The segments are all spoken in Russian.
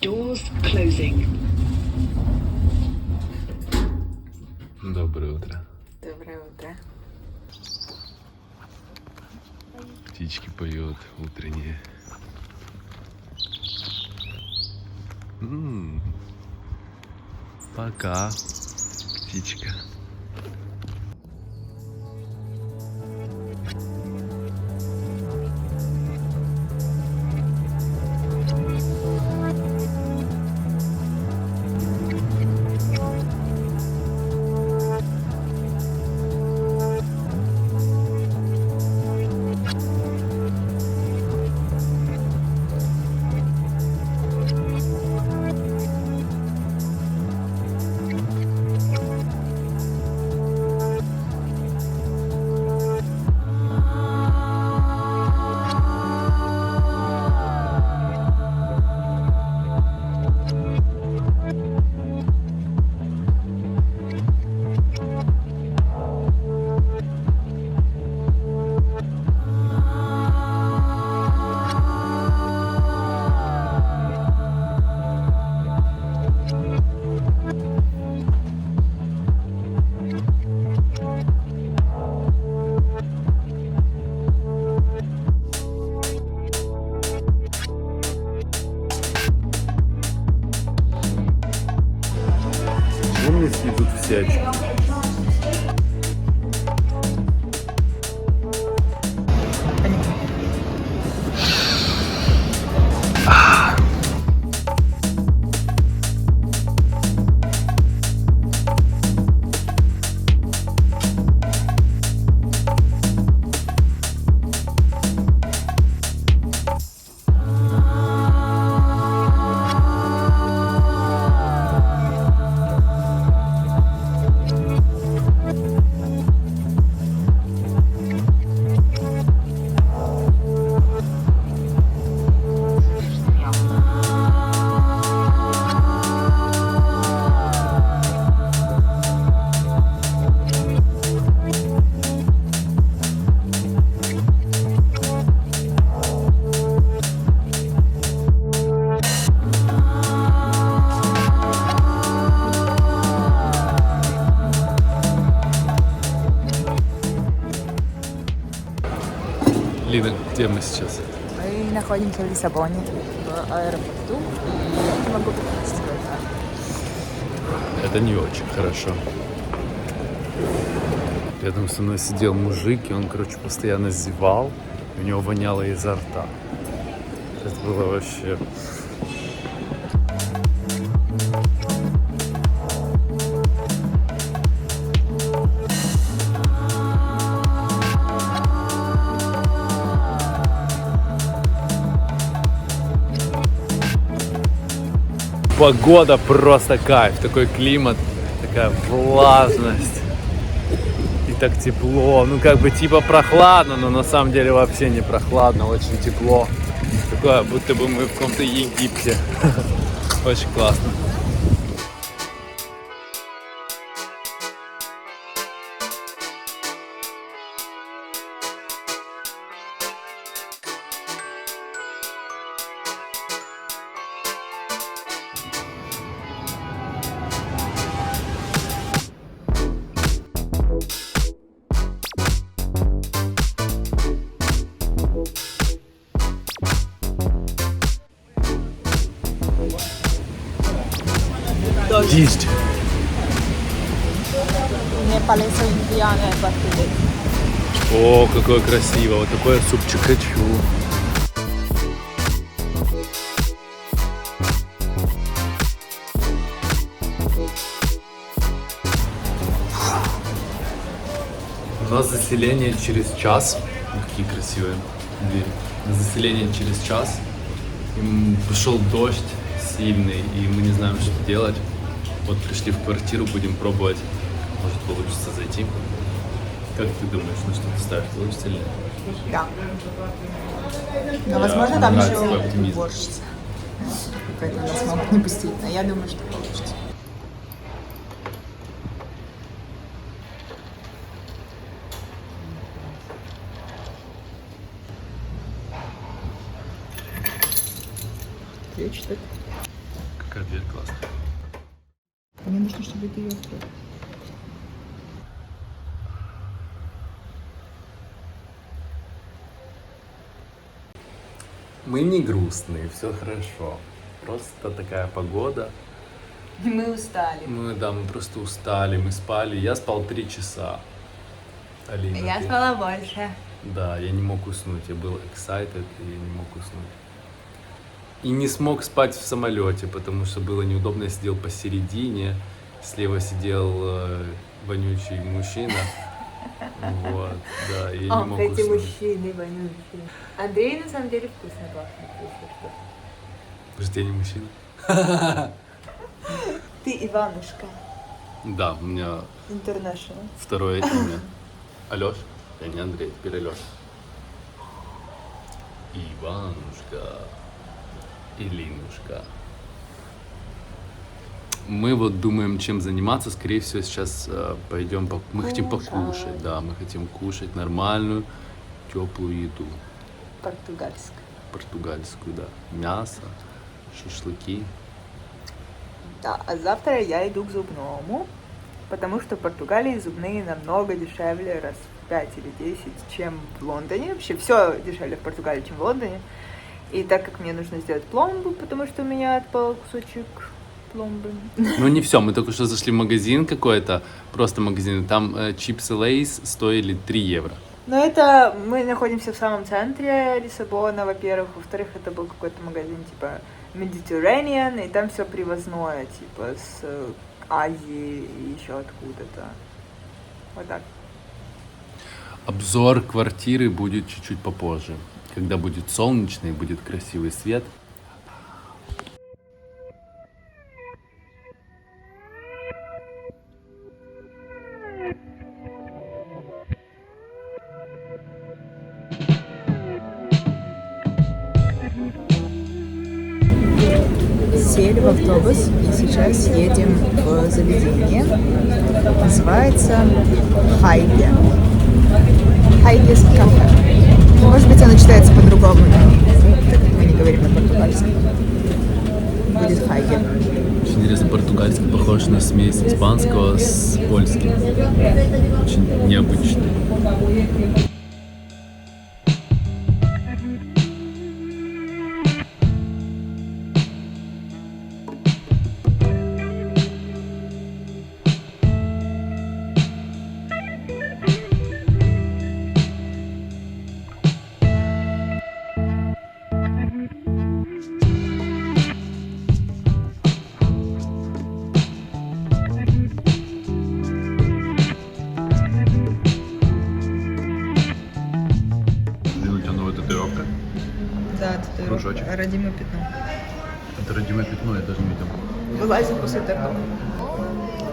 Doors closing. Доброе утро. Доброе утро. Птички поют утренние. Пока, птичка. Умницы идут все очки. Лина, где мы сейчас? Мы находимся в Лиссабоне, в аэропорту, и не могу попасть в это. Это не очень хорошо. Рядом со мной сидел мужик, и он, короче, постоянно зевал, и у него воняло изо рта. Это было вообще... Погода просто кайф, такой климат, такая влажность и так тепло, ну как бы типа прохладно, но на самом деле вообще не прохладно, очень тепло, такое, будто бы мы в каком-то Египте, очень классно. Есть. Мне палецо индианы батты. О, какое красиво, вот такой супчик хочу. У нас заселение через час. Какие красивые двери. Заселение через час. И пошел дождь сильный, и мы не знаем, что делать. Вот пришли в квартиру, будем пробовать. Может, получится зайти. Как ты думаешь, на что ты ставишь? Получится или нет? Да. Но, возможно, там нравится еще твой оптимизм. уборщица. Поэтому нас могут не пустить. Но я думаю, что получится. Ключ тут. Какая дверь классная. Мне нужно, чтобы ты ее открыл. Мы не грустные, все хорошо. Просто такая погода. Мы устали. Мы просто устали, мы спали. Я спал 3 часа. Алина, Я ты? спала больше. Да, я не мог уснуть. Я был excited и я не мог уснуть. И не смог спать в самолете, потому что было неудобно. Я сидел посередине. Слева сидел вонючий мужчина. Вот, да, и я не мог эти уснуть. мужчины вонючие. Андрей на самом деле вкусно пахнет, если что. Потому что я не мужчина. Ты Иванушка. Да, у меня International. второе имя. Алёш? Я не Андрей, теперь Алёш. Иванушка. Илинушка. Мы вот думаем, чем заниматься. Скорее всего, сейчас пойдем. Мы хотим покушать. Да, мы хотим кушать нормальную, теплую еду. Португальская. Португальскую, да. Мясо, шашлыки. Да, а завтра я иду к зубному, потому что в Португалии зубные намного дешевле, раз в 5 или 10, чем в Лондоне. Вообще все дешевле в Португалии, чем в Лондоне. И так как мне нужно сделать пломбу, потому что у меня отпал кусочек пломбы. Ну не все, мы только что зашли в магазин какой-то, просто магазин, там чипсы Лейс стоили 3 евро. Но это мы находимся в самом центре Лиссабона, во-первых. Во-вторых, это был какой-то магазин типа Mediterranean, и там все привозное, типа с Азии и еще откуда-то. Вот так. Обзор квартиры будет чуть-чуть попозже, когда будет солнечный, будет красивый свет. Сели в автобус и сейчас едем в заведение. Называется Хайге. Хайгес кафе. Может быть, оно читается по-другому, так как мы не говорим на португальском. Будет Хайге. Очень интересно, португальский похож на смесь испанского с польским. Очень необычно. Да, Кружочек. родимое пятно. Это родимое пятно, я даже не видел. Вылазим после торта.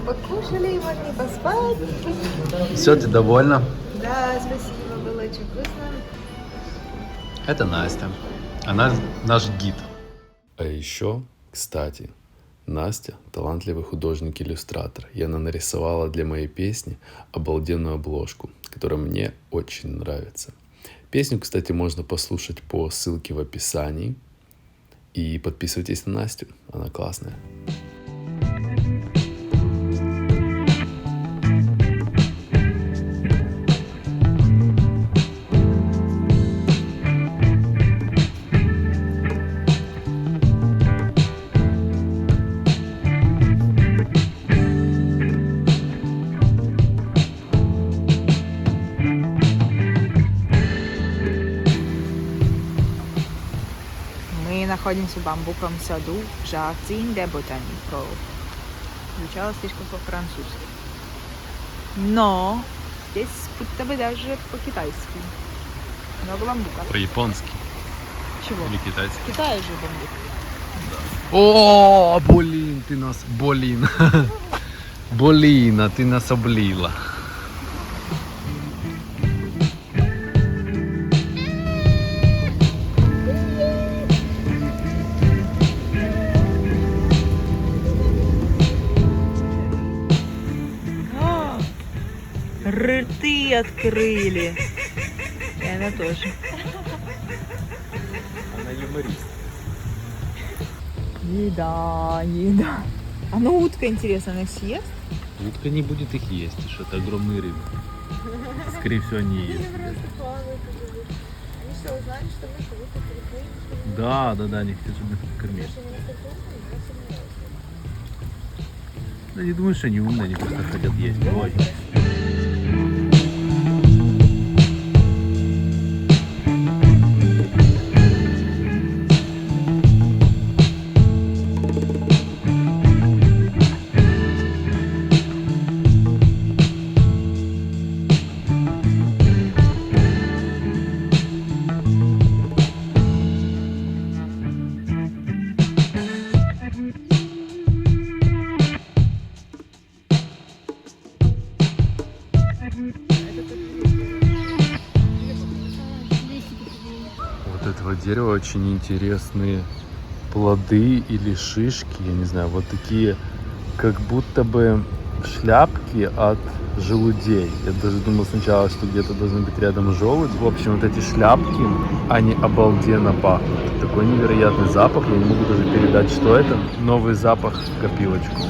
Покушали, могли поспать. Все, ты довольна? Да, спасибо, было очень вкусно. Это Настя. Она наш гид. А еще, кстати, Настя талантливый художник-иллюстратор. И она нарисовала для моей песни обалденную обложку, которая мне очень нравится. Песню, кстати, можно послушать по ссылке в описании. И подписывайтесь на Настю, она классная. Мы находимся в бамбуковом саду Jardim de Botânico. Звучало слишком по-французски. Но здесь будто бы даже по-китайски. Много бамбука. По-японски Чего? или китайски? В Китае же бамбук. О, блин, ты нас... Блин. Болина, ты нас облила. Рты открыли. И она тоже. Она юморист. Еда, еда. А ну утка, интересно, она их съест? Утка не будет их есть, что это огромные рыбы. Скорее всего, они есть. Они что, узнали, что мы живут в Филиппинах? Да, они хотят, чтобы их покормить. Да не думаю, что они умные, они просто хотят есть. Ой. Вот этого дерева очень интересные плоды или шишки, я не знаю, вот такие, как будто бы шляпки от желудей. Я даже думал сначала, что где-то должны быть рядом желудь. В общем, вот эти шляпки, они обалденно пахнут. Такой невероятный запах, я не могу даже передать, что это. Новый запах в копилочку.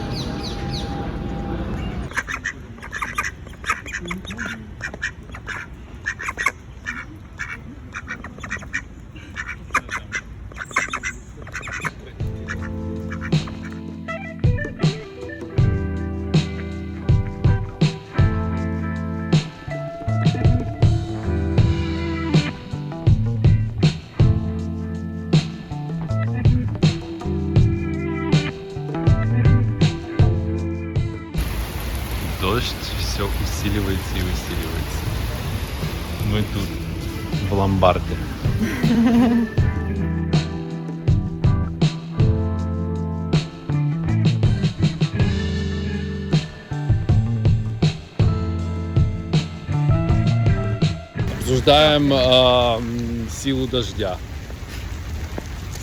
Дождь все усиливается и усиливается. Мы тут, в ломбарде. Обсуждаем силу дождя.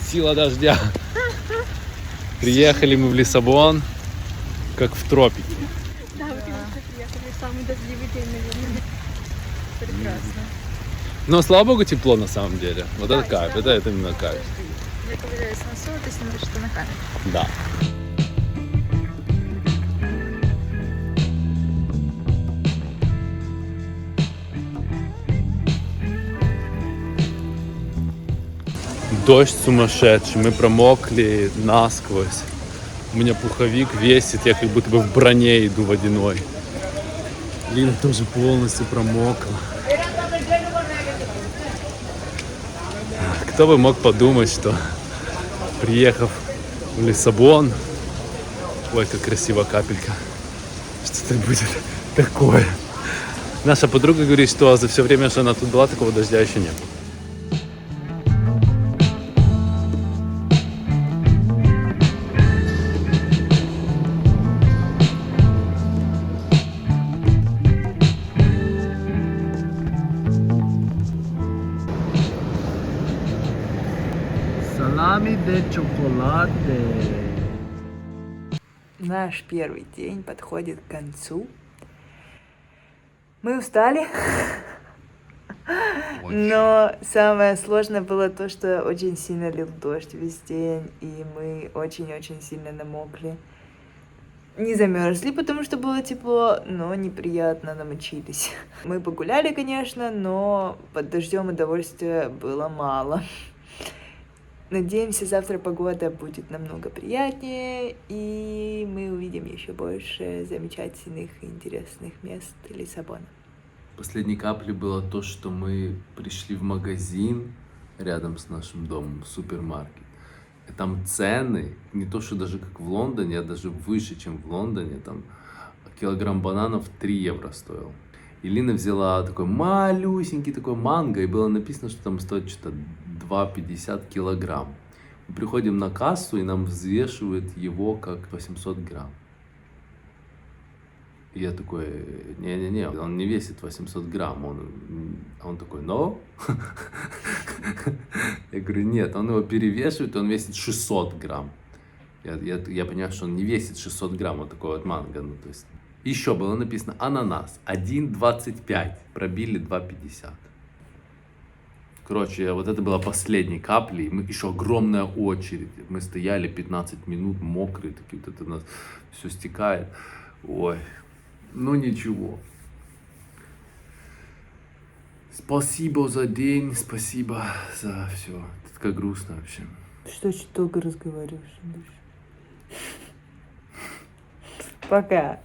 Сила дождя. Приехали мы в Лиссабон, как в тропике. Да, вы, конечно, приехали в самый дождливый день, наверное. Прекрасно. Но, слава богу, тепло на самом деле. Вот Да, это кайф, да. это именно кайф. Я ковыряюсь на носу, ты смотришь, что на камеру. Да. Дождь сумасшедший, мы промокли насквозь. У меня пуховик весит, я как будто бы в броне иду водяной. Лина тоже полностью промокла. Кто бы мог подумать, что приехав в Лиссабон, ой, как красиво капелька, что-то будет такое. Наша подруга говорит, что за все время, что она тут была, такого дождя еще не было. Салами де чоколаде. Наш первый день подходит к концу. Мы устали, но самое сложное было то, что очень сильно лил дождь весь день, и мы очень-очень сильно намокли. Не замерзли, потому что было тепло, но неприятно намочились. Мы погуляли, конечно, но под дождем удовольствия было мало. Надеемся, завтра погода будет намного приятнее, и мы увидим еще больше замечательных и интересных мест Лиссабона. Последней каплей было то, что мы пришли в магазин рядом с нашим домом, в супермаркет. И там цены, не то что даже как в Лондоне, а даже выше, чем в Лондоне. Там килограмм бананов 3 евро стоил. И Лина взяла такой малюсенький такой манго, и было написано, что там стоит что-то 2,50 килограмм. Мы приходим на кассу, и нам взвешивают его как 800 грамм. И я такой, не-не-не, он не весит 800 грамм. Он такой, но? Я говорю, нет, он его перевешивает, он весит 600 грамм. Я понимаю, что он не весит 600 грамм, вот такой вот манго. Ну, то есть. Еще было написано ананас 1,25, пробили 2,50. Короче, вот это была последней каплей. Мы еще огромная очередь. Мы стояли 15 минут, мокрые такие, вот это у нас все стекает. Ой, ну ничего. Спасибо за день, спасибо за все. Это как грустно вообще. Что очень долго разговариваешь, Андрюш? Пока.